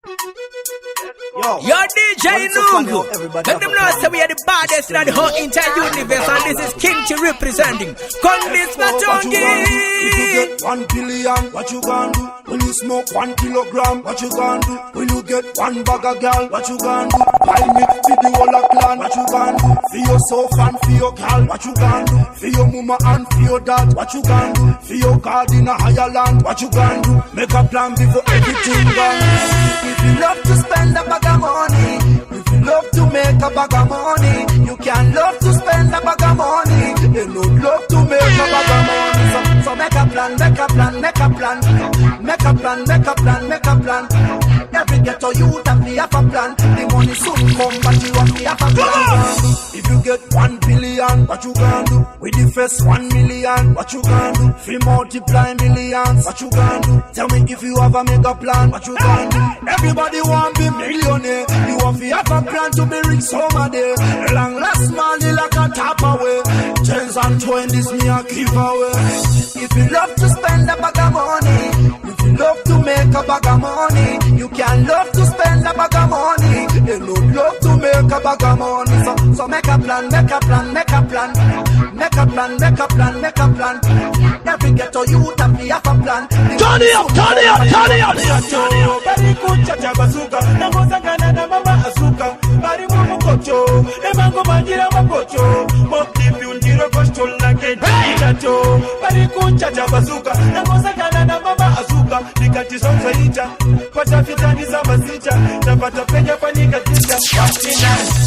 Yo, DJ Nungu. Let them know say we are the baddest in the whole entire universe, and this is King Chi representing. Condis Matongi. If you get 1 billion, what you gonna do? When you smoke 1 kilogram, what you gonna do? When you get 1 bag of girl, what you gonna do? I mix with the whole clan, what you gonna do? For your soul and for your girl, what you gonna do? For your mama and for your dad, what you gonna do? For your God in a higher land, what you gonna do? Make a plan before everything gone. If you love to spend a bag of money, if you love to make a bag of money, you can love to spend a bag of money. You don't love to make a bag of money. So make a plan, make a plan, make a plan. Make a plan, make a plan, make a plan. Every ghetto youth have to have a plan. The money soon come, but you have to have a plan. If you get 1 billion, what you gonna do? With the first 1 million, what you gonna do? Free multiply millions, what you gonna do? Tell me if you have a mega plan, what you gonna do? Everybody want be millionaire. You want to have a plan to be rich someday. Long last money like a tap away. 10s and 20s me a give away. If you love to spend a bag of money, if you love to make a bag of money, you can love to spend a bag of money. You don't love to make a bag of money. So make a plan, make a plan, make a plan. Make a plan, make a plan, make a plan. Every ghetto youth have to have a plan. Turn it up, turn it up, turn it up, turn it up. Bari kuchacha bazuka, nangozangana na mama azuka. Bari mumu kocho, emango manjira makocho. Mokti biundiro kocho lake chacho. Bari kuchacha bazuka, nangozangana na mama azuka. Nikati sonza ita, pata fitani za mazicha. Napata penya panika tisha.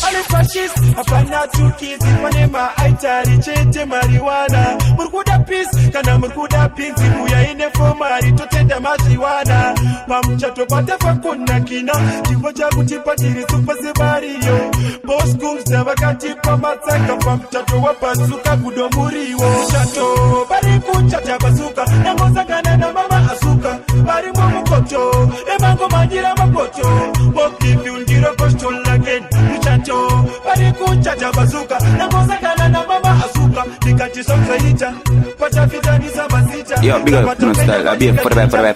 Ale fascist, apana chukizi. Panema aitari chete marijuana. Murkuda peace, kana murkuda pinzi. Buya ine fomari, totenda maziwana. Mamchato pata fakuna kina. Jivoja kutipatiri supase bariyo. Boss kungs na wakati pa matsaka. Mamchato wapazuka kudomuriwo. Chato, bari kuchacha bazuka. Nangozangana na mama azuka. Bari mumu kocho, emango manjira makocho. Mokti biundiro kocho lagen. Chato, bari kuchacha bazuka. Nangozangana na mama azuka. Nikati sonza ita, pata fitani za mazicha. Yo, big up, no style, I be a forever.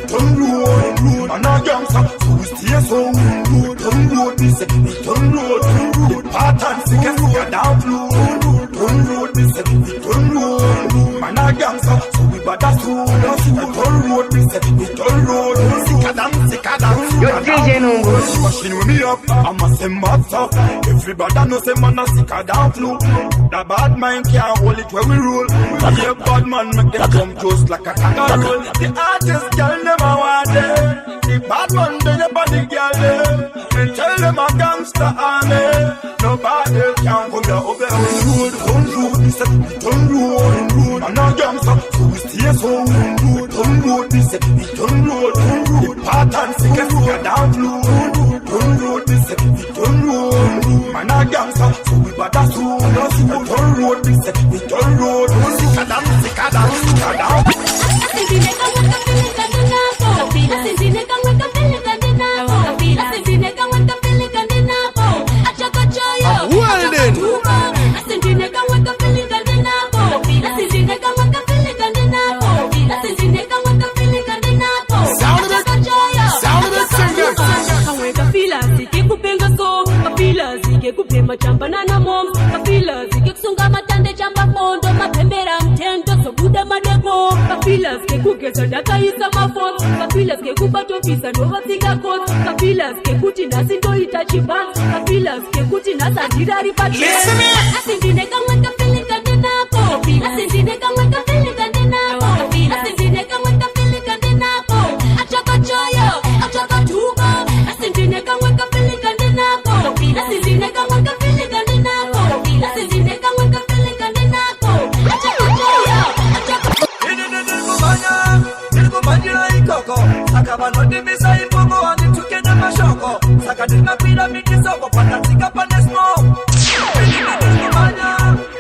Turn road, and a gangster, so we stay so good. Turn road, we say, we turn road. Part and sick and we are down flow. Turn road, we say, we turn road. Man a gangster, so we bad as road. Turn road, we say, we turn road. Sicker than. Yo, DJ Nungu. Machine with me up, I'm a same matter. Everybody know say man a sicker down flow. The bad mind can't hold it where we roll. The bad man make them come close like a kangaroo. The artist girl never want them. The bad man they never the girl them. They tell them a gangster army. Nobody can come there over on road. We say we turn road. And a gangster, so we stay so good. Turn road, we say we turn road. The part and sick and we are down flow. Turn road, we say we turn road. Man a gangster, so we bad as road. Turn road, we say we turn road. Sicker than. Well then. Kupema chamba na mom kapila zikusunga matande chamba fondo mapembera mtendo so buda madeko kapila zikugeza data isa mafon kapila zikubato visa no vatika court kapila zikuti nasi ndo itachiba kapila zikuti nasa dirari pake asindine kama kapila kandenako asindine kama kapila kandenako asindine kama kapila kandenako achaka choyo achaka tuba asindine kama kapila kandenako asindine kama kapila kandenako asindine kama kapila kandenako achaka choyo achaka Nilikumanjira ikoko Sakabano dimisa ipogo Wani tukene mashoko Sakadina pida mikisoko Panatika panesmo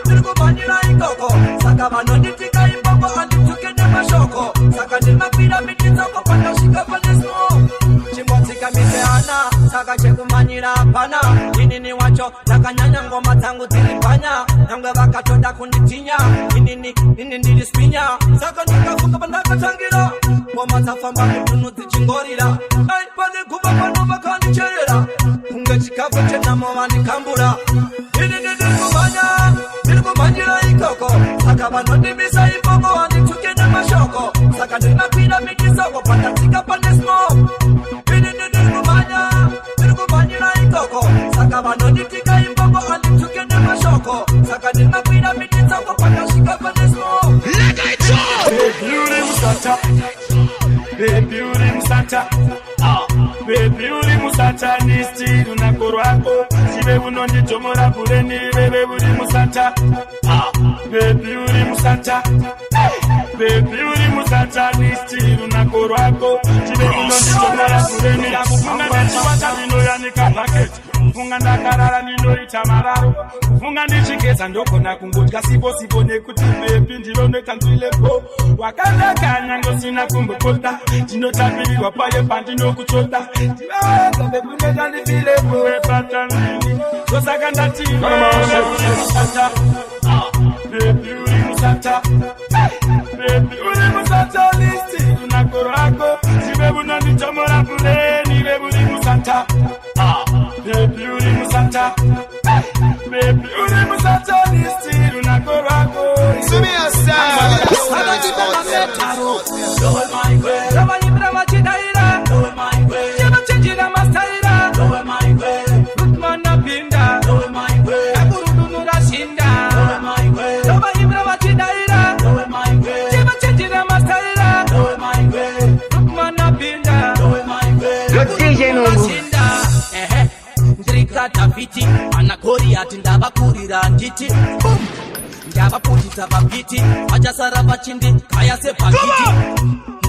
Nilikumanjira ikoko Sakabano ditika ipogo Wani tukene mashoko Sakadina pida mikisoko Panashika panesmo Chimbotika miseana Saka chekumanyira pana Nini wacho Nakanyanya ngoma tangu tilipanya Nangwe wakachoda kunitinya Nini ndilispinya Saka nikafuka pandaka tangira ngoma dzafamba mutunhu dzichingorira ai pane guva pano vakanicherera kunge chikafu chenamo vandikambura ini ndiri kumhanyira ikoko saka vanondimisa imbongo vandituke nemashoko saka ndinapinda mitisoko pandatsika pane smoke ini ndiri kumhanyira ikoko saka vanonditika imbongo vandituke nemashoko saka ndinapinda mitisoko pandasvika pane smoke. Baby uri musata, baby uri musata, baby uri musata, nisti unakorwako, sibe unonditomora kureni, baby uri musata, baby uri musata, baby uri musata, nisti unakorwako, sibe unonditomora kureni, kufunga ndichiwata ndinoyanika bucket, kufunga ndakarara ndinoita mararo, kufunga ndichigeza ndokona kungodya sipo nekuti baby ndinonekanzwilepo. Wakandakanya ngosina kumbukota tinotapirirwa paye pandinokuchota tivaza bekuneta ndifilepo epatanini kosaka ndatimusata bebi uri musata bebi uri musata listi unakorako sibe bunonditomora kuleni bebi uri musata bebi uri musata bebi uri musata listi unakorako Tafiti anakori ati ndavakurira nditi ndavaputisa vabviti vachasara vachindi kaya sepakiti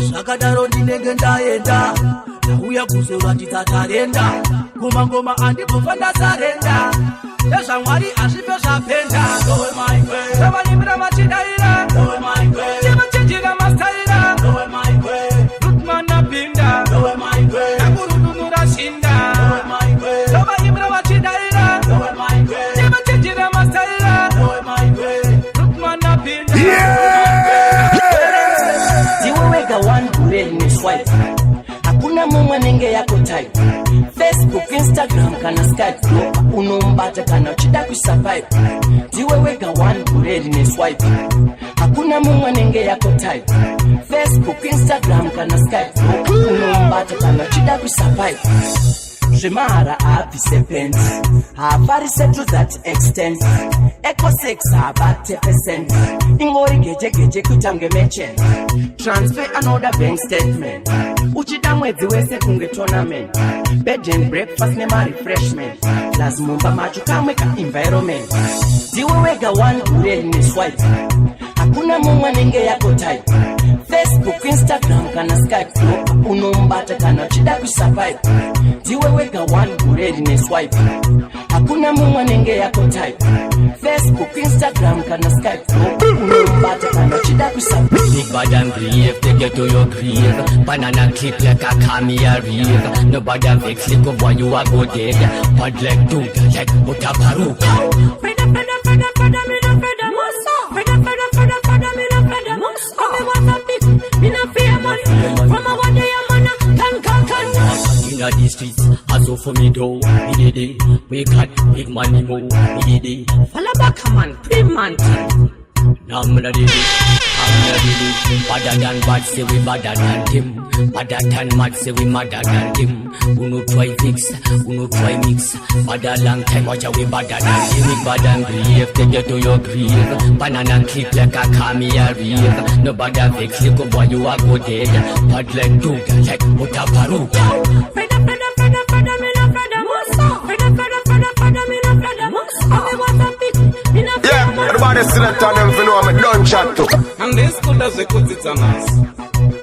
zvakadaro ndinenge ndaenda ndauya kuzoratidza tarenda kumangoma andibvumva ndasarenda ezvamwari hazvipe zvapenda zvavanyimira vachidaira tivachenjera mastaira rutman napinda nakurudunu rashinda zvavanyimira vachidaira tivachenjera mastaira rutman napinda ndiwe wega one gure neswipe hakuna mumwe nenge yako type Facebook, Instagram kana Skype unombata kana uchida kusurvive ndiwe wega one gure neswipe hakuna mumwe nenge yako type Facebook, Instagram kana Skype unombata kana uchida kusurvive Shemara happy serpent Havari set to that extent Echo sex about 10% Ingori geje kutange merchant Transfer another bank statement Uchida mwezi wese kunge tournament Bed and breakfast nema refreshment Lazimumba macho kamwe ka environment Diwe wega one ureli ni swipe Hakuna mumwa nenge yako type Facebook, Instagram kana Skype unombata kana uchida kusurvive Diwe wega one guredi neswipe hakuna mumwe nenge yako type Facebook, Instagram kana Skype unombata kana uchida kusurvive Big bad and brave, take you to your grave Banana clip like a cameo rave Nobody vex, lick up while you are go dead Bad like dude, like Utabaru Freda, me no freda Freda, me no freda Come want a big, me no fear money From a one day a man, can Inna the streets, hustle for me though Me did it, we got big money more Me did it, fall back man, pre-man Now I'm not did it, Badder than bad, say we badder than them Badder than mad, say we madder than them Who no try fix, who no try mix Badder long time, watch out we badder than them Big bad and brave, take you to your grave Banana clip like a cameo rave Nobody vex, lick up while you are go dead Bad like dude, like Utabaru Freda, me no freda Freda, me no freda Come want a big, me no fear money Everybody select on them for know I'm a done chat too. And this could as a good it's on us.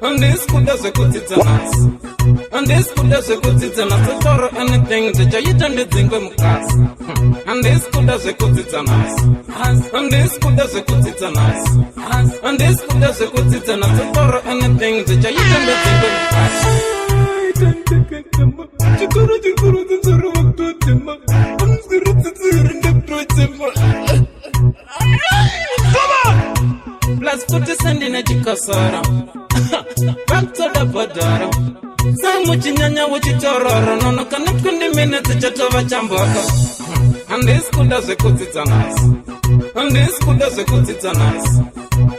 And this could as a good it's on us. And this could as a good it's on us. Or anything that you turn the thing with class. And this could as a good it's on us. And this could as a good it's on us. And this could as a good it's on us. Or anything that you turn the thing with class. Plus put the sand in a chikasara. Back to the changu chinyanya uchitororo nono kana kundi minutes chatova chamboko. And this could does a kutitanas. And this could does a kutitanas.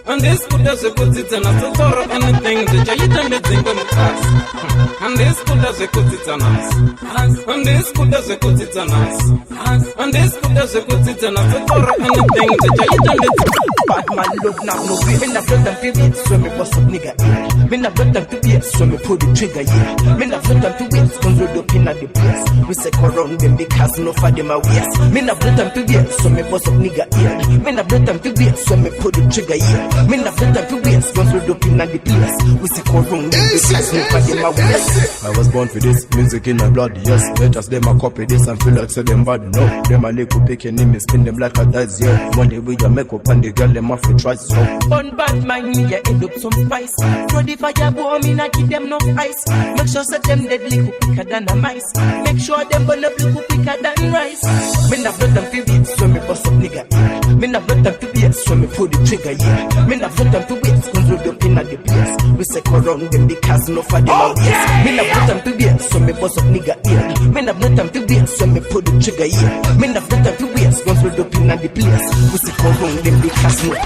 And this could does a kutitanas to throw anything that you don't think of class. And this could does a kutitanas. And this could does a kutitanas. And this could does a kutitanas to throw anything that you don't think. Batman look now no be. Me not blood them to beat, so me bust up nigga ear. Me not blood them to beat, so me pull the trigger yeah. Me not blood them to beat, guns roll up in the place. We say around them because no for them a waste. Me not blood them to beat, so me bust up nigga ear. Me not blood them to beat, so me pull the trigger yeah. Me not blood them to beat, guns roll up in the place. We say around them because no for them a waste. I was born for this, music in my blood, yes. Let us them a copy this and feel like say them bad, no. Them a little picking in me, spin them like a dice, yeah. Monday we a make up and the girl them off to try so. On bad mind me ya end up some spice. Throw the fire boy me not give them no ice. Make sure say them deadly quicker than a mice. Make sure them burn up quicker than rice. Me not blood them to beat, so me bust up nigga ear. Me not blood them to beat, so me pull the trigger yeah. Me not blood them to beat, guns roll up in the place. We say around them because no for them a waste. Me not blood them to beat, so me bust up nigga ear. Me not blood them to beat, so me pull the trigger yeah. Me not blood them to beat, guns roll up in the place. We say around them because no.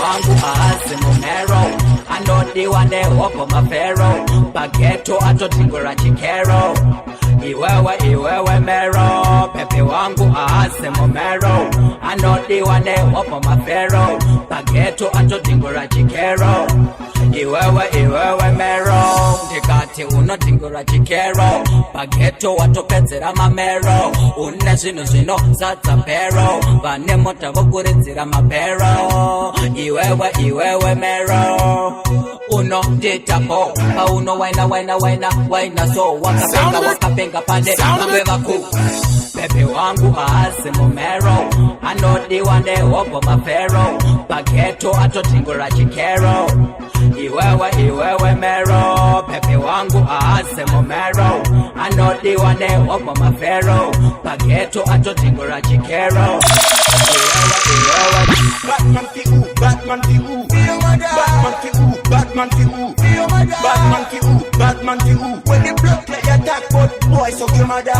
Wangu aase momero Anodi wane wako mafero Bageto ato tingura chikero Iwewe mero Pepe wangu aase momero Anodi wane wako mafero Bageto ato tingura chikero Iwewe mero Ndikati uno tingura chikero Bageto wato pezera mamero Une zino zata pero Vane mota vokurizira mapero Iwewe mero Uno ditapo Pa uno waina so Wakapenga pande Mabeba ku Pepe wangu aase momero Anodi wane wapo mafero Bageto ato tingura chikero Iwewe mero Pepe wangu aase momero Anodi wane wapo mafero Bageto ato tingura chikero Batman fi who, Batman fi who, Batman fi who, Batman fi who, Batman fi who, Batman fi who. When the blood play attack, but boy suck your mother.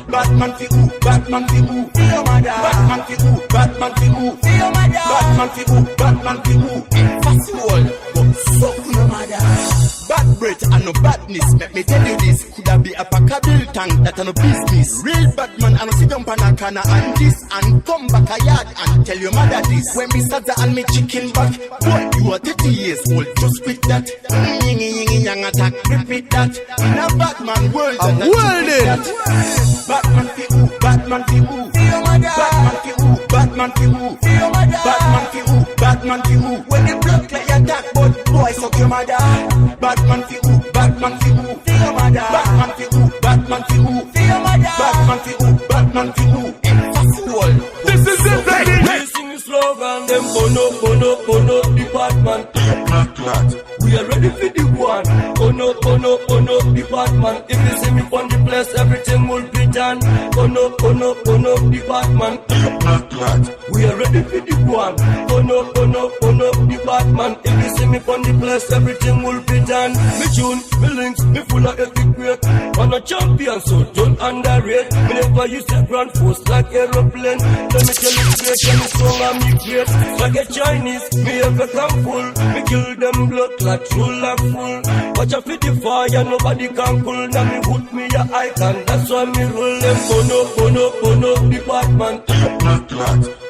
Batman fi who, Batman fi who, Batman fi who, Batman fi who, Batman fi who, Batman fi who. Impossible, but suck your mother. Bad breath and no badness. Let me tell you this. Coulda be a packabil tank that a no business. Real Batman and no sit down pan a corner and this and come back a yard and tell your mother this. When me sada and me chicken back, boy you are 30 years old. Just with that, yang attack, repeat that. In a Batman world, I'm world. Batman fi who, Batman fi who, Batman fi who, Batman fi who, Batman fi who, Batman fi who. When the blood clot attack, but boy suck your mother. Batman fi who, Batman fi who, Batman fi who, Batman fi who, Batman fi who, Batman fi who. Impossible. This is it, baby. We sing the slogan, them bono, the Batman. We are ready for the one. Bono, the Batman. If you see me on the place, everything will be done. Bono, the Batman. We are ready for the one. Bono, the Batman. If you see me on the place, everything will be done. Me tune, me links, me full of epic great. I'm a champion, so don't underrate. Me never use the grand force like aeroplane. Let me tell you great, and it's strong and me great. Like a Chinese, me have a clan full. Me kill them blood like true love full. Watch out for the fire, nobody can cool. Now me put me a icon, that's why me roll them. Bono, the Batman.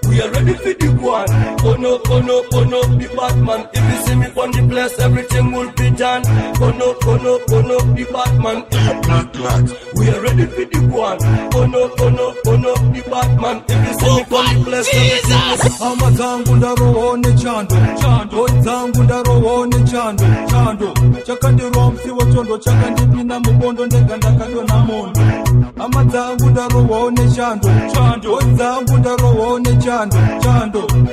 We are ready for the one. Bono, the Batman. If you see me on the place, everything will be done. Bono, the Batman. We are ready for the one. Bono, the Batman. If you see me on the place, everything will be done. Amazangu ndaroone chando Oizangu ndaroone chando Chakandirwa msiwo chondo Chakandipina mubondo ndega ndakadwa na mondo Amazangu ndaroone chando Oizangu ndaroone chando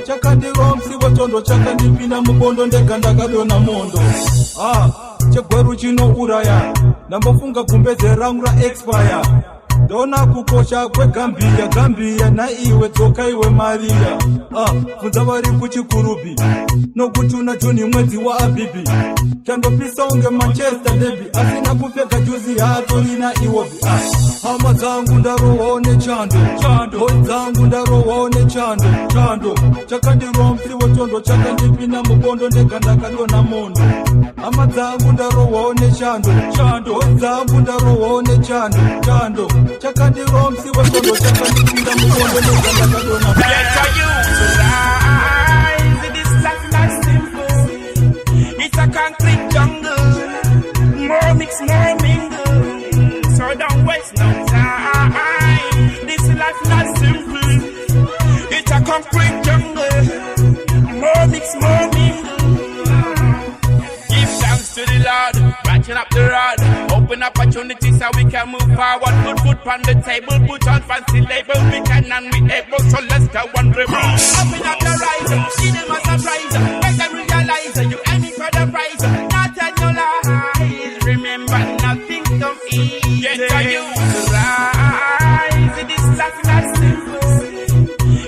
Chakandirwa msiwo chondo Chakandipina mubondo ndega ndakadwa na mondo Chegweru chino uraya Nambofunga kumbeze rangu ra expire ndona kukosha kwegambia gambia na iwe tsoka iwe Maria funza vari kuchikurubi nokuti una Joni mwedzi wa Abibi chandopisa unge Manchester derby asina kupfeka juzi hatorina iwobi hama dzangu ndarohwawo nechando hoi dzangu ndarohwawo nechando chakandirwa msiwo chondo chakandipinda mubondo ndega ndakadona mondo hama dzangu ndarohwawo nechando hoi dzangu ndarohwawo nechando chakandirwa msiwo chondo chakandipinda mubondo ndega ndakadona mondo. It's a concrete jungle, more mix, more mingle. So don't waste no time. This life not simple. It's a concrete jungle, more mix, more mingle. Give thanks to the Lord, ratchet up the rod. Open opportunities so we can move forward. Put food on the table, put on fancy label. We can and we able, so let's go one rebel. Open up the rise, see them as a surprise. Make them realize you aiming for the prize. Not tell no lies. Remember nothing come easy. Get to you to rise. This life not simple.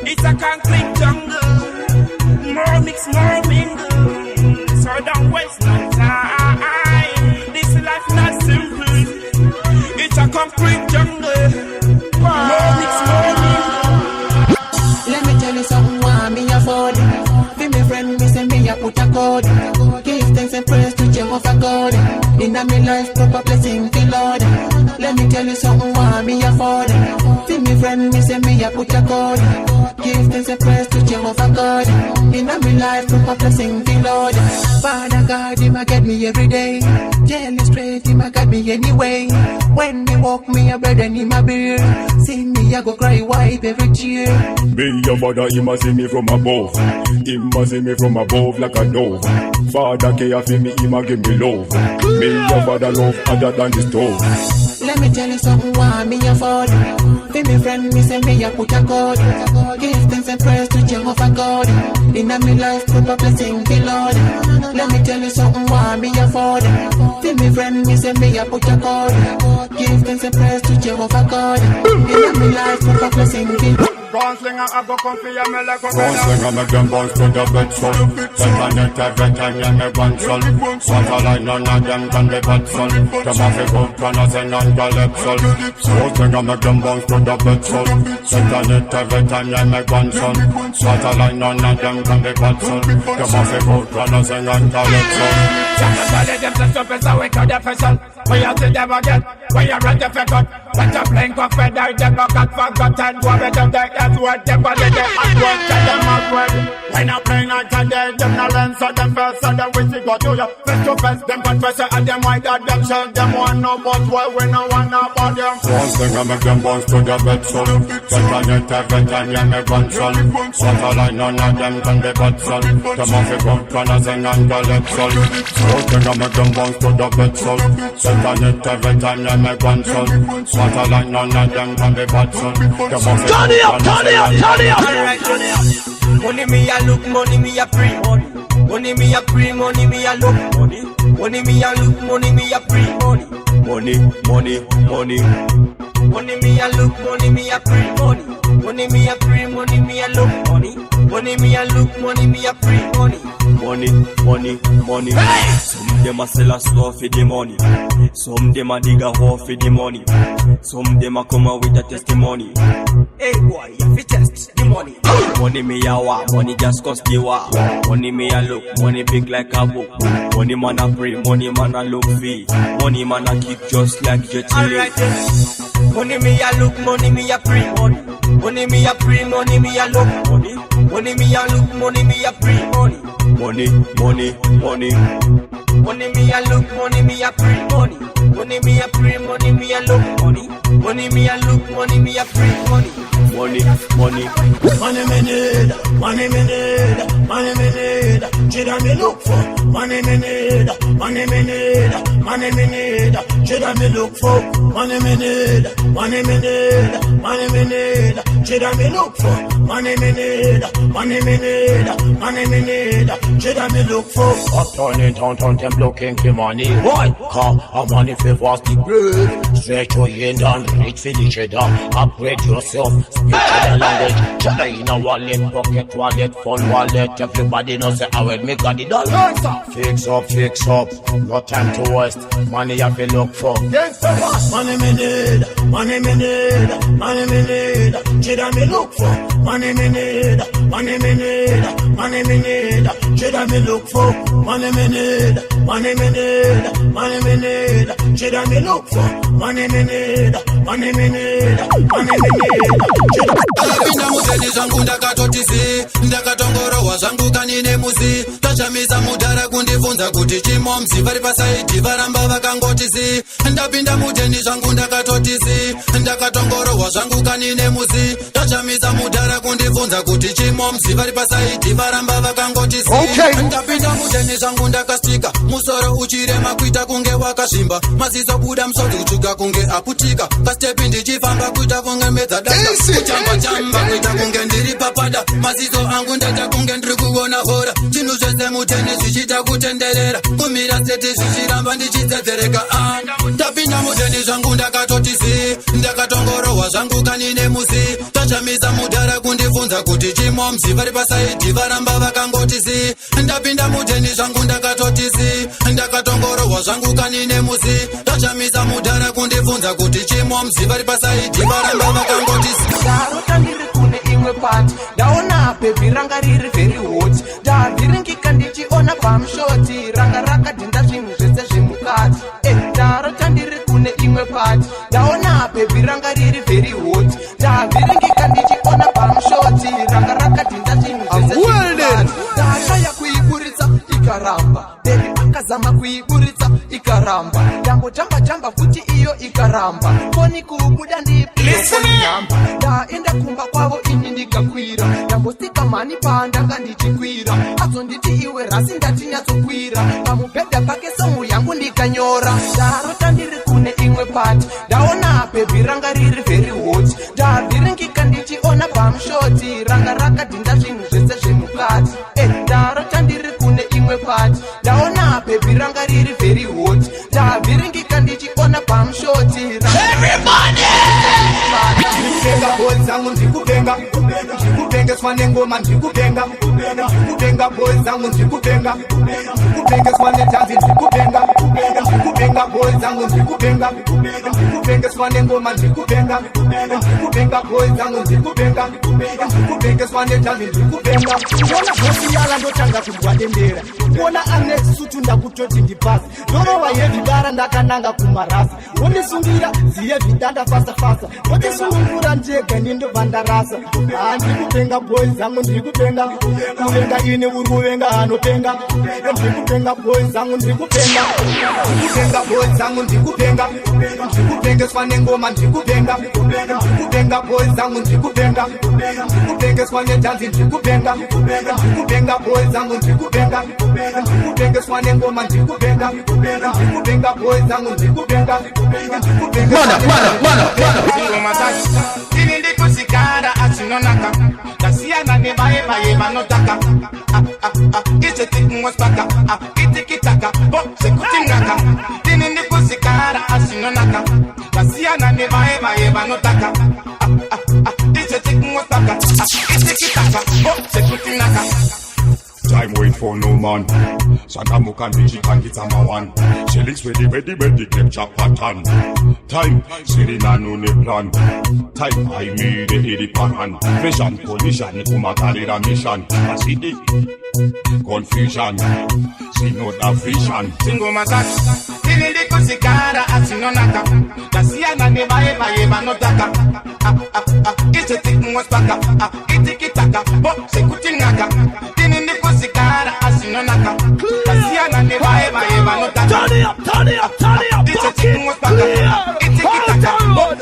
It's a concrete jungle. More mix, more mingle. So don't waste no time. This life not simple. It's a concrete jungle. More mix, more mingle. Let me tell you something why me afford. Be my friend, me say me a put a code. Give thanks and praise to Jehovah God. In a me life, proper blessing to Lord. Let me tell you something why me afford. Be my friend, me say me a put a code. Give thanks and praise to Jehovah God. In a me life, proper blessing to Lord. Father God, He ma get me every day. Tell me straight, He ma got me anyway. When me walk, me a bread and He ma beer. See me, I go cry, wipe every tear. Me your father, He ma see me from above. He ma see me from above like a dove. Father care for me, He ma give me love. Me your father love other than the stove. Let me tell you something why me afford. Be me friend, me say me a put a code. Give thanks and praise to Jehovah God. In a me life, put a blessing to Lord. Let me tell you something why me afford. Be me friend, me say me a put a code. Give thanks and praise to Jehovah God. In a me life, put a blessing to Lord. Gunslinger, I go come for your mellow. Gunslinger, make them bounce to the bed, so Second every time you make one soul. Swatter like none of them can be bad soul. Them have a good runners and non-calypso. Gunslinger, make them bounce to the bed, so Second every time you make one soul. Swatter like none of them can be bad soul. Them have a good runners and non-calypso. Somebody them to stop us away to the vessel. We have to them again. We are ready for cut. When you blink of feather, them no got forgotten. Go with them there. That's what them body they and work to them upward. When I play night and day, them no learn so them first so them we see go to you. Face to face, them confessor and them white that them shell. Them want no but why we no want no about them. One thing I make them bounce to the bed soul. Second every time you make one soul. Swatter like none of them can be bad soul. Them have a good runners and non-calypso. One thing I make them bounce to the bed soul. Second every time you make one soul. Swatter like none of them can be bad soul. Them have a good Turn it up. Money me a look, money me a pre money. Money me a pre, money me a look money. Money me a look, money me a pre money. Money. Money me a look, money me a pre money. Money me a pre, money me a look money. Money me a look, money me a pre money. Money. Hey! Some dem a sell a store for the money. Some dem a dig a hole for the money. Some dem a come out with a testimony. Hey boy, you fi test the money. Money me a wa, money just cost the wa. Money me a look, money big like a book. Money man a pray, money man a look fee. Money man a kick just like Jet Li. Money me a look, money me a pray, money. Money me a pray, money me a look, money. Money me a look, money me a pray, money. Money. Money me a look, money me a pray, money. Money me a pray, money me a look, money. Money me a look, money me a pray, money. Money. Money me need, money me need, money me need. Chida me look for, money me need, money me need, money me need. Cheddar me look for, money me need, money me need, money me need. Cheddar me look for, money me need, money me need, money me need. Cheddar me look for. Uptown in downtown, them looking for money. Why? Cause I'm money for fast the bread. Stretch your hand and reach for the cheddar. Upgrade yourself, speak cheddar language. Cheddar in a wallet, pocket wallet, phone wallet. Everybody knows that I will make a the dollar. Fix up, no time to waste. Money I feel look for. Money me need, money me need, money me need. Cheddar me look for. Money me need, money me need, money me need. Cheddar me look for. Money me need, money me need, money me need. Cheddar me look for. Money me need, money me need, money me need. Alapinda muzeni zangu ndakatotisi, ndakatongorowa zangu kanine muzi. Tachamisa mudhara kundifunza kuti chimomzi vari pasaidi varamba vakangotisi. Ndapinda muzeni zangu ndakatotisi, ndakatongorowa zangu kanine muzi. Tachamisa mudhara kundifunza kuti chimomzi vari pasaidi varamba vakangotisi. Ndapinda muzeni zangu ndakastika, musoro uchirema kuita kunge wakashimba. Maziso buda msodi kuchuka kunge aputika. Kastepi ndichifamba kuita kunge medzadaka. Chamba kuita kunge ndiri papada. Maziso angu ndata kunge ndiri kuona hora. Chinhu zvese muteni zvichita kutenderera. Kumira seti zvichiramba ndichidzedzereka. Ndapinda muteni zvangu ndakatotisi, ndakatongorowa zvangu kanine muzi. Tachamisa mudhara kundifunza kuti chimomzi vari pasaidi varamba vakangotisi. Ndapinda muteni zvangu ndakatotisi, ndakatongorowa zvangu kanine muzi. Tachamisa mudhara kundifunza kuti chimomzi vari pasaidi varamba vakangotisi. Ndarota ndiri kune imwe pati, ndaona bhebhi ranga riri very hot. Ndavhiringika ndichiona pamushoti, ranga rakadhinda zvinhu zvese zvemukati. Ndarota ndiri kune imwe pati, ndaona bhebhi ranga riri very hot. Ndavhiringika ndichiona pamushoti, ranga rakadhinda zvinhu zvese zvemukati. Ndashaya kuiburitsa ikaramba, bhebhi akazama kuiburitsa ikaramba. Ndambojamba futi iyo ikaramba, foni kubuda ndipiyonamba. Ndaenda kumba kwavo ini ndikakwira, ndambostika mani pandanga ndichikwira. Azonditi iwe rasi ndati nyatsokwira, pamubhedha pake somu yangu ndikanyora. Ndarota ndiri kune imwe pati, ndaona bhebhi ranga riri very hot. Ndavhiringika ndichiona pamushoti, ranga rakadhinda zvinhu zvese zvemukati. Ndarota ndiri kune imwe pati, ndaona bhebhi ranga riri very hot. Ndavhiringika ndichiona pamushoti, Ndikupenga boys zangu ndikupenga, ndikupengeswa nengoma ndikupenga, ndikupenga boys zangu ndikupenga, ndikupengeswa netanzi ndikupenga, ndikupenga boys zangu ndikupenga, ndikupengeswa nengoma ndikupenga, ndikupenga boys zangu ndikupenga, ndikupengeswa netanzi ndikupenga. Kuona bosi yala ndotanga kugwadendera, kuona anex sutu ndakutoti ndipasi, ndorova yevhidara ndakananga kumarasi, wondisungira ziye vidanda fasa, wondisungura njega ndindobva ndarasa. Ndikupenga boys zangu ndikupenga, kuvenga ini uri kuvenga anopenga. Ndikupenga boys zangu ndikupenga, ndikupenga boys zangu ndikupenga, ndikupengeswa nengoma ndikupenga, ndikupenga boys zangu ndikupenga, ndikupengeswa netanzi ndikupenga, ndikupenga boys zangu ndikupenga, ndikupengeswa nengoma ndikupenga, ndikupenga boys zangu ndikupenga, ndikupengeswa Ngoma zaki ini ndikusikara asinonaka tasiyana nebaye vanotaka ichetikungosipaka itikitaka bo sekutingaka ini ndikusikara asinonaka tasiyana nebaye vanotaka ichetikungosipaka itikitaka bo sekutingaka. Time wait for no man. Sakamuka ndichikangitsa mawan. Shellings ready, capture pattern. Time, sirina nune plan. Time, I made the pan. Vision, collision, kumakarira mission. I see it. Confusion, see no vision. Ngoma zaki ini ndikusikara asinonaka tasiyana nebaye vanotaka ichetikungosipaka itikitaka bo sekutingaka ini ndikusikara asinonaka tasiyana nebaye vanotaka ichetikungosipaka itikitaka bo.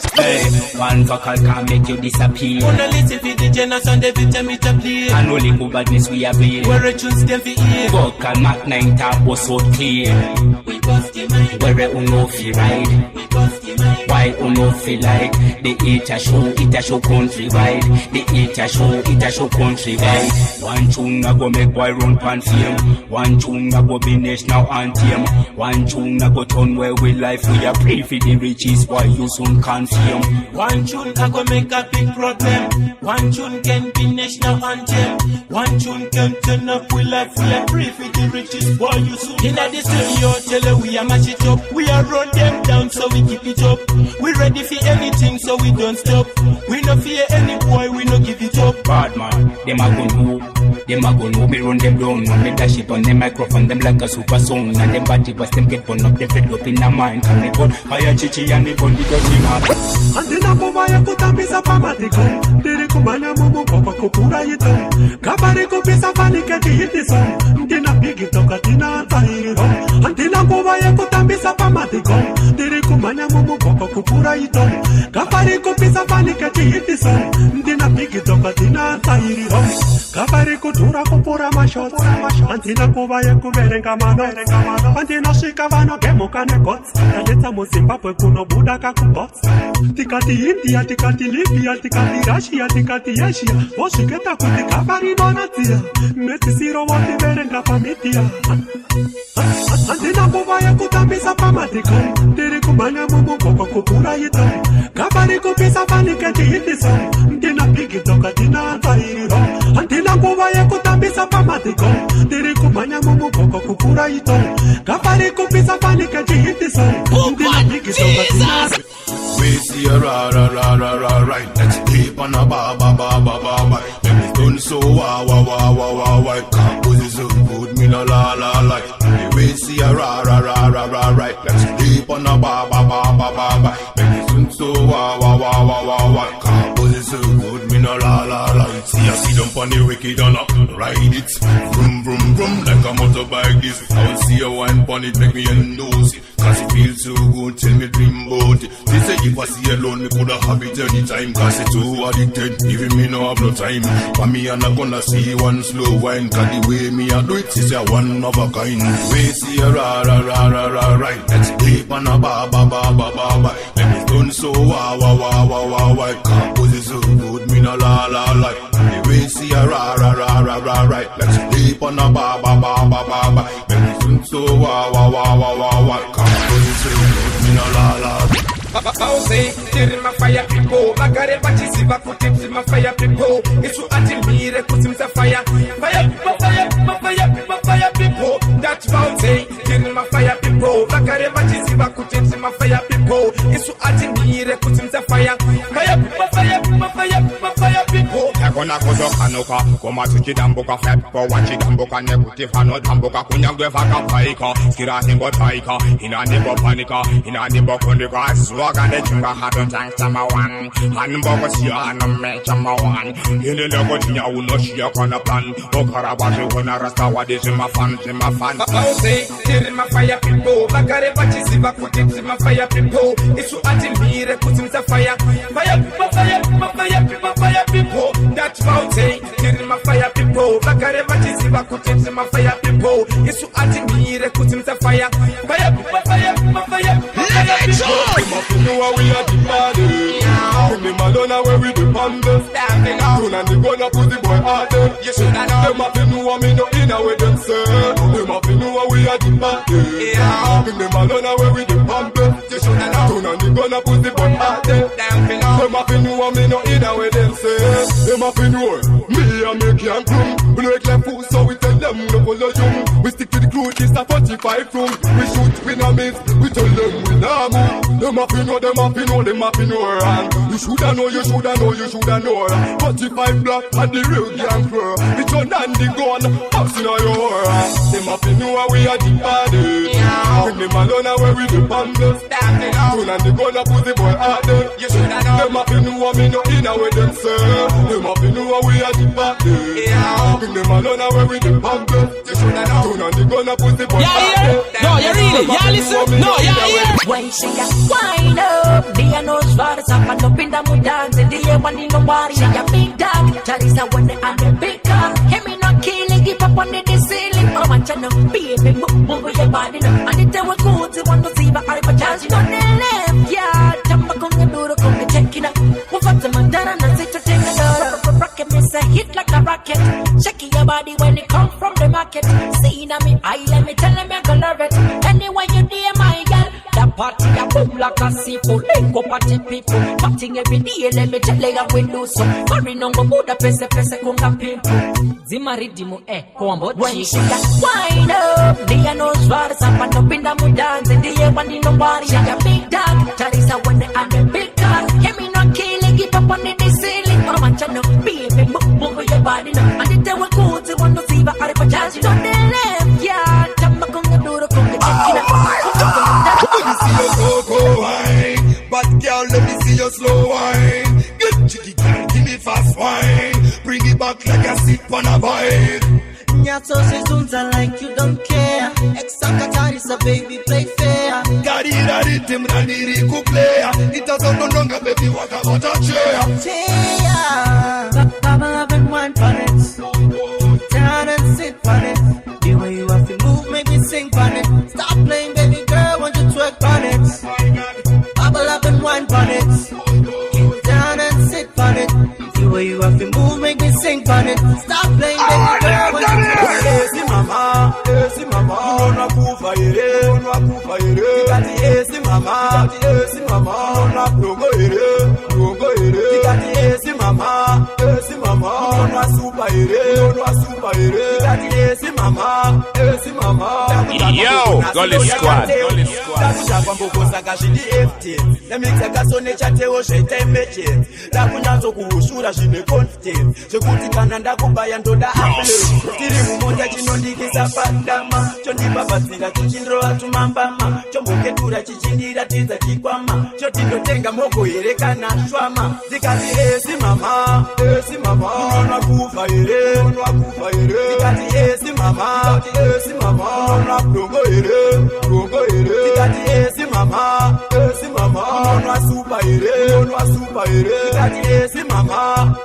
one vocal can make you disappear. Wanna listen for the Jonas and the vitameter play. And only good badness we are playing. Where a tunes them for ear. Vocal Mac 9 tap was so clear. We bust your mind. Where uno feel ride. We bust your mind. Why uno feel like the it a show countrywide. The it a show countrywide. One tune a go make boy run pan fame. One tune a go be national anthem. One tune a go turn where we life we are pray for the riches why you soon confirm. One tune a go make a big problem. One tune can be national anthem. One tune can turn up we life we are pray for the riches why you soon. In the studio tell her we are mash it up. We are run them down so we keep it up. We ready for anything so we don't stop. We no fear any boy we no give it up. Bad man, them a gon' know. Them a gon' know me run them down. When me dash it on them microphone, them like a super song. And them body was them get burn up, them fed up in the mind. Can they burn fire chichi and they burn the dirty man. Andina boba ya kutambisa pamatiko. Diri kumanya mumu kopa kupura yito. Kabari kupisa fanike tihiti song. Ndina pigi toka tina antahiro. Andina boba ya kutambisa pamatiko. Diri kumanya mumu kopa kupura yito. Kabari kupisa fanike tihiti song. Ndina pigi toka tina antahiro. Kabari kutura kupura mashot. Andina boba ya kuverenga mano. Andina shika vano gemo kane kots. Kaleta mo Zimbabwe kuno buda kakubots. Tikati India, tikati Libya, tikati Russia, tikati Asia. Oshiketa kuti kabari donatia. Meti siro wati verenga pamitia. Andina boba ya kutambisa pamatiko. Diri kumanya mumu koko kupura yito. Kabari kupisa paniketi hitiso. Ndina pigi toka tina antahiro. Andina boba ya kutambisa pamatiko. Diri kumanya mumu koko kupura yito. Kabari kupisa paniketi hitiso. Ndina pigi toka tina. We see a ra ra ra ra ra right. Let's deep on a ba ba ba ba ba ba. Them is done so wa wa wa wa wa wa. Campus is so good, me no la la like. We see a ra ra ra ra ra right. Let's deep on a ba ba ba ba ba ba. Them is done so wa wa wa wa wa wa. Campus is so good, me no la la like. See a see them on the wicked and up, ride it. Vroom vroom vroom like a motorbike this. I will see a wine pon it, make me endorse it. Cause it feels so good, tell me dream about it. They say if I see alone, me coulda have it anytime. Cause it's too addicted, even me no have no time. For me I'm not gonna see one slow wine. Cause the way me I do it is a one of a kind. We see a ra ra ra ra ra right. Let's deep on a ba ba ba ba ba ba. Let me done so wa wa wa wa wa wa. Campus is so good, me no la la la. The way see a ra ra ra ra ra right. Let's deep on a ba ba ba ba ba ba. Let me done so wa wa wa wa wa wa. Campus is so good, me no la la. Bauze, tirima fire people. Magare bachisiva kutipsima fire people. Isu atimire kutimsa fire. Fire people, fire people, fire people, fire people. That's Bauze, tirima fire people. Magare bachisiva kutipsima fire people. Isu atimire kutimsa fire. Fire people, fire people, fire people, fire people. Yakona kozo kanuka, koma tuchi dambuka fepo, wachi dambuka nekuti fano dambuka kunyangwe vaka paika, skira himbo taika, ina nibo panika, ina nibo kondika, swaga ne chunga hatu tank tama one, hanboko siya no me chama one, hini lego tinya uno shia kona plan, okara bashi kona rasta wadi zima fan. Bauze, tirima fire people, magare bachisiva kutipsima fire people. Isu atimire kutimsa fire. Fire people, fire people, fire people, fire people. That's Bauze, tirima fire people, magare bachisiva kutipsima fire people. Isu atimire kutimsa fire. Fire people, fire people, fire people, fire people. You know how we are the party. Bring the Madonna where we the panda. Tune and the gun up with the boy out there. You should have known. Them have to know me no in with them say. Them have to know how we are the party. Bring the Madonna where we the panda. You should have known. Tune and the gun up with the boy out there. Them have to know me no in with them say. Them have to know me and me can't come. We make like food so we tell them no follow you. We stick to the crew, it's a 45 room. We shoot, we no miss. We tell them we no move. Them have to know, them have to know, them have to know. You shoulda know, you shoulda know, you shoulda know. 45 black and the real gang crew. We turn on the gun, house in your. Them have to know how we are the party. Bring them alone where we the panda. Turn on the gun, put the boy out there. You shoulda know. Them have to know what me no in with them say. Them have to know how we are the party. Bring them alone where we the panda. You shoulda know. Turn on the gun, put the boy out there. No, you really, yeah, listen. No, yeah, yeah. When she got wind up, the Dia no Schwarza, Panopinda Mudanze, Dia Wani no Wari, she a big dog, Charisa when they are the big car. Hear me not killing, keep up on the ceiling. Oh, my channel, baby, move with your body now. And if they were good, they want to see, but I have a chance, you don't left, yeah. Tamba Konga Duro Konga checking up. Move up to Mandana and sit to take a dollar. Rocket miss a hit like a rocket. Shaking your body when it come from the market. Seeing me, I let me tell them I can love it. Anyway, you dear my girl. That party a boom like a seafood. Link up party people. Partying every day, let me tell you we do so. Hurry no go Buddha pese kunga people. Zima ridimu kuambo when she got wind up. Dia no Schwarza, Panopinda Mudanze, Dia Wani no Wari. She a big dog, Charisa when they are the big car. Hear me not killing, keep up on the ceiling. Oh my channel, baby, move with your body now. And if they were good, they want to see, but I have a chance, you don't left, yeah. Tamba Konga Duro Konga checking up. Let me see your go wine, but girl, let me see your slow wine. Get jiggy, girl, give me fast wine. Bring it back like a sip on a bite. Nyato zizunza like you don't care. Ex-Sakatari so baby play fair. Garira rhythm raniri kuplaya. It doesn't no longer baby walk about a chair. Bubble up and wine for it. Down and sit for it. The way you have to move make me sing for it. Stop playing baby girl, want you twerk for it. Bubble up and wine for it. Get down and sit for it. The way you have to move make me sing for it. Stop playing baby girl, want you twerk for it. Esi mama, unona kufa ere, unona kufa ere. Tikati esi mama, unona prongo ere. Tikati esi mama, unona super ere. Tikati esi mama. Yo, Gully Squad. Takuchakwa mbokosa kashidi FT. Nemixa kasone chatewo shete meche. Takunyazo kuushura shine confident. Chekuti kana ndakubaya ndoda apple. Tiri mumonja chinondikisa padama. Chondibabatsira chichindro atumambama. Chomboketura chichindira tiza chikwama. Chotindotenga moko ere kana shwama. Tikati esi mama, unona kufa ere. Tikati esi mama, unona prongo ere. Tikati esi mama, unona super ere. Tikati esi mama,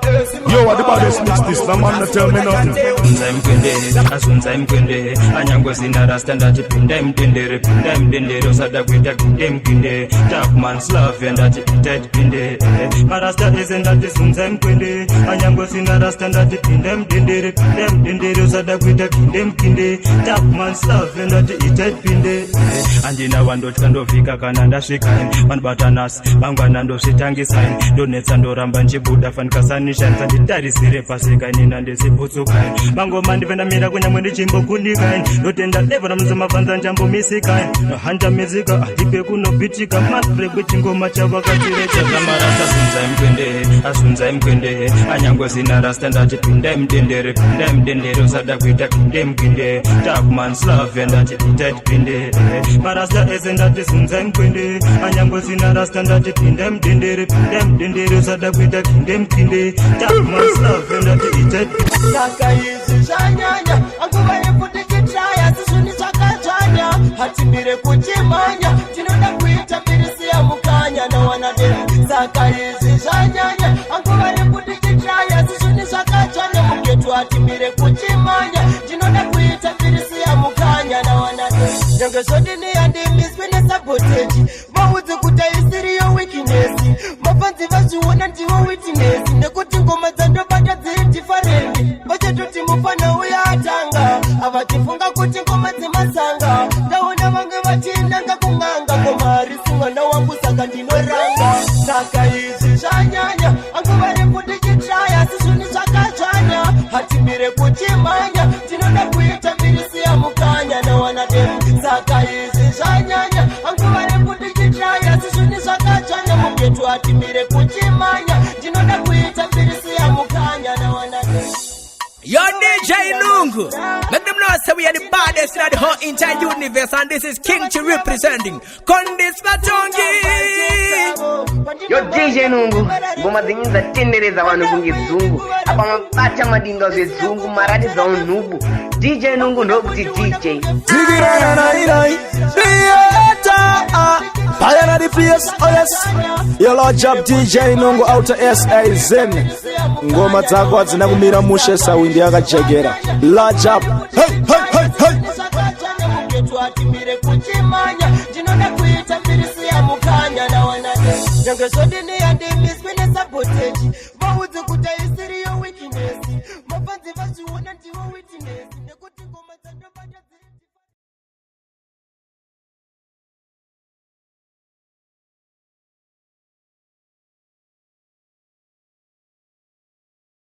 yo, what the baddest mix this? The man that tell me nothing. Asunza mkwende anyangwe zinara standard pinda mdendere osada kwenda mkinde Tapman slave and that dead pinde Marasta isn't that sunza mkwende anyangwe zinara standard pinda mdendere osada kwenda mkinde Tapman slave and that dead pinde Andina wando tikandofika kana ndasvika vanbatanas vangwana ndosvitangisa donetsa ndoramba nchibuda fanikasanisha nditarisire paseka nina ndesiputsuka mangoma ndipenda mira kunyamwe ndichimbokundika ndotenda levana muzamafanza njambomisikai nohanja mizika atipe kunobitika mapregwe chingoma chavakatireka kamarasta asunza mkwende anyangwe zina rasta ndatipinda mdendere osada kuita mkinde Tapman slave ndati pinde marasta ese ndatisunza mkwende anyangwe zina rasta ndatipinda mdendere osada kuita mkinde Tapman slave ndati Kaka hizi shanyanya Anguwa yefuti kitraya Sishuni chakachanya Hatimire kuchimanya Tinoda kuita pirisi ya mukanya Na wanademu Saka hizi shanyanya Anguwa yefuti kitraya Sishuni chakachanya Muketu hatimire kuchimanya Tinoda kuita pirisi ya mukanya Na wanademu Nyange shodini ya dimis Wene saboteji Mawuzi kutaisiri yo wikinesi Mafanzi vashuona njiwa witness Nekuti ngoma zando bada ziti fareni Bache tuti mufana uya atanga Avatifunga kuti ngoma zimasanga Ndaona mange vachindanga kunganga Ngoma risinga na wangu saka ndinoranga Saka hizi shanyanya Anguwa refuti kitraya Sishuni chakachanya Hatimire kuchimanya Tinoda kuita virisi ya mukanya Na wanademu Saka hizi shanyanya Anguwa refuti kitraya Sishuni chakachanya Muketu hatimire kuchimanya Tinoda kuita virisi ya mukanya Na wanademu Yo, DJ Nungu. Let them know say we are the baddest in the whole entire universe, and this is King Chi representing Kondis Matongi. Yo, DJ Nungu. Ngoma zenye za tendereza wanu kungizungu. Apa mapacha madinga zezungu maradi za unubu. DJ Nungu ndo kuti DJ. Payana the place, oh yes. Your Lord Job DJ Nungu outer SA Zen. Ngoma zako zina kumira mushe sawindi yakajegera. Lord Job. Hey, hey, hey, hey. Mafanzi vachiona ndiwo witness.